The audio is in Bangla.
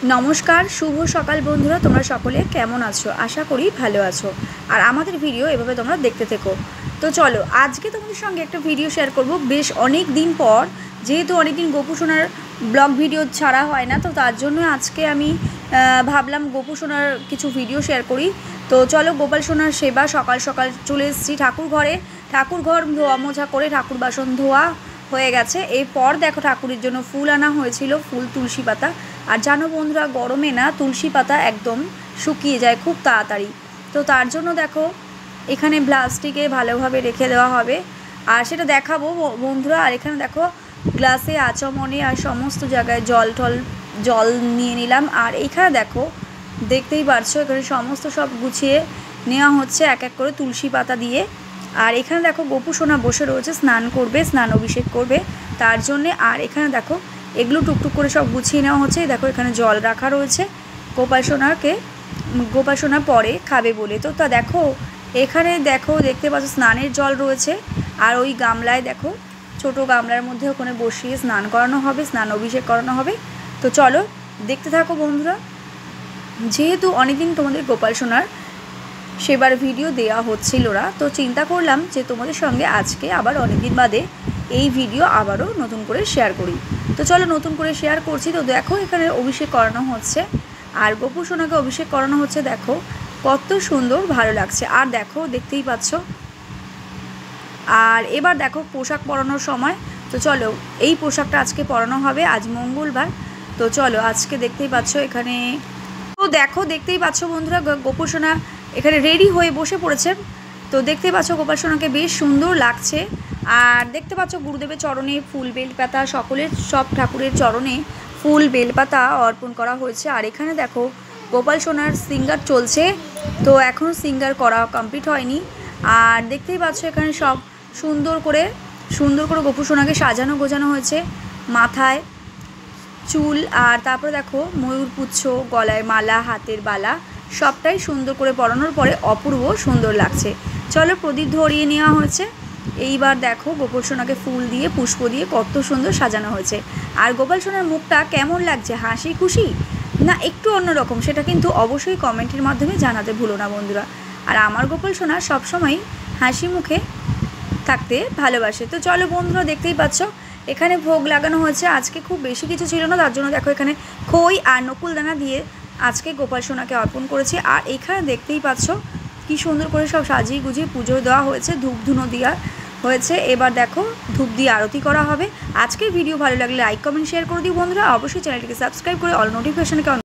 नमस्कार शुभ सकाल बंधुरा तुम्हारा सकले केमन आछो आशा करी भालो आछो और आमादेर भिडियो एभाবে তোমরা देखते থেকো। तो चलो आज के तुम्हारे संगे एक भिडियो शेयर करब बेश अनेक दिन पर जेहेतु अनेक दिन गोपू सोनार ब्लग भिडियो छाड़ा है ना, तो तार जोन्नो आजके आमी भाबलाम गोपू सोनार किछु भिडियो शेयर करी। तो चलो गोपाल सोनार सेवा सकाल सकाल चले एसेछि ठाकुर घरे, ठाकुर घर धोआ मोछा करे ठाकुर बासन धोआ হয়ে গেছে। এরপর দেখো ঠাকুরের জন্য ফুল আনা হয়েছিল, ফুল তুলসী পাতা। আর জানো বন্ধুরা গরমে না তুলসী পাতা একদম শুকিয়ে যায় খুব তাড়াতাড়ি, তো তার জন্য দেখো এখানে প্লাস্টিকে ভালোভাবে রেখে দেওয়া হবে আর সেটা দেখাবো বন্ধুরা। আর এখানে দেখো গ্লাসে আচমনে আর সমস্ত জায়গায় জল নিয়ে নিলাম। আর এখানে দেখো দেখতেই পারছো এখানে সমস্ত সব গুছিয়ে নেওয়া হচ্ছে এক এক করে তুলসী পাতা দিয়ে। আর এখানে দেখো গোপু সোনা বসে রয়েছে, স্নান করবে, স্নান অভিষেক করবে তার জন্যে। আর এখানে দেখো এগুলো টুকটুক করে সব গুছিয়ে নেওয়া হচ্ছে। দেখো এখানে জল রাখা রয়েছে গোপাল সোনা পরে খাবে বলে। তো তা দেখো এখানে দেখো দেখতে পাচ্ছ স্নানের জল রয়েছে আর ওই গামলায় দেখো ছোট গামলার মধ্যে ওখানে বসিয়ে স্নান করানো হবে, স্নান অভিষেক করানো হবে। তো চলো দেখতে থাকো বন্ধুরা। যেহেতু অনেকদিন তোমাদের গোপাল সোনার সেবার ভিডিও দেওয়া হচ্ছিল না, তো চিন্তা করলাম যে তোমাদের সঙ্গে আজকে আবার অনেকদিন বাদে এই ভিডিও আবারও নতুন করে শেয়ার করি। তো চলো নতুন করে শেয়ার করছি। তো দেখো এখানে অভিষেক করানো হচ্ছে আর গোপু সোনাকে অভিষেক করানো হচ্ছে, দেখো কত সুন্দর ভালো লাগছে। আর দেখো দেখতেই পাচ্ছ। আর এবার দেখো পোশাক পরানোর সময়। তো চলো এই পোশাকটা আজকে পরানো হবে, আজ মঙ্গলবার। তো চলো আজকে দেখতেই পাচ্ছ এখানে, তো দেখো দেখতেই পাচ্ছ বন্ধুরা গোপু সোনা এখানে রেডি হয়ে বসে পড়েছে। তো দেখতে পাচ্ছ গোপাল সোনাকে বেশ সুন্দর লাগছে। আর দেখতে পাচ্ছ গুরুদেবের চরণে ফুল বেলপাতা, সকলের সব ঠাকুরের চরণে ফুল বেলপাতা অর্পণ করা হয়েছে। আর এখানে দেখো গোপাল সোনার সিঙ্গার চলছে, তো এখনও সিঙ্গার করা কমপ্লিট হয়নি। আর দেখতেই পাচ্ছ এখানে সব সুন্দর করে গোপু সোনাকে সাজানো গোজানো হয়েছে, মাথায় চুল আর তারপরে দেখো ময়ূরপুচ্ছ, গলায় মালা, হাতের বালা সবটাই সুন্দর করে পরানোর পরে অপূর্ব সুন্দর লাগছে। চলো প্রদীপ ধরিয়ে নেওয়া হয়েছে। এইবার দেখো গোপাল সোনাকে ফুল দিয়ে পুষ্প দিয়ে কত সুন্দর সাজানো হয়েছে। আর গোপাল সোনার মুখটা কেমন লাগছে, হাসি খুশি না একটু অন্যরকম, সেটা কিন্তু অবশ্যই কমেন্টের মাধ্যমে জানাতে ভুলো না বন্ধুরা। আর আমার গোপাল সোনা সবসময় হাসি মুখে থাকতে ভালোবাসে। তো চলো বন্ধুরা দেখতেই পাচ্ছ এখানে ভোগ লাগানো হয়েছে। আজকে খুব বেশি কিছু ছিল না, তার জন্য দেখো এখানে খই আর নকুলদানা দিয়ে আজকে গোপাল সোনাকে অর্পণ করেছি। আর এখানে দেখতেই পাচ্ছ কি সুন্দর করে সব সাজিয়ে গুজিয়ে পুজো দেওয়া হয়েছে, ধূপ ধুনো দেওয়া হয়েছে। এবার দেখো ধূপ দিয়ে আরতি করা হবে। আজকের ভিডিও ভালো লাগলে লাইক কমেন্ট শেয়ার করে দিও বন্ধুরা। অবশ্যই চ্যানেলটিকে সাবস্ক্রাইব করে অল নোটিফিকেশনকে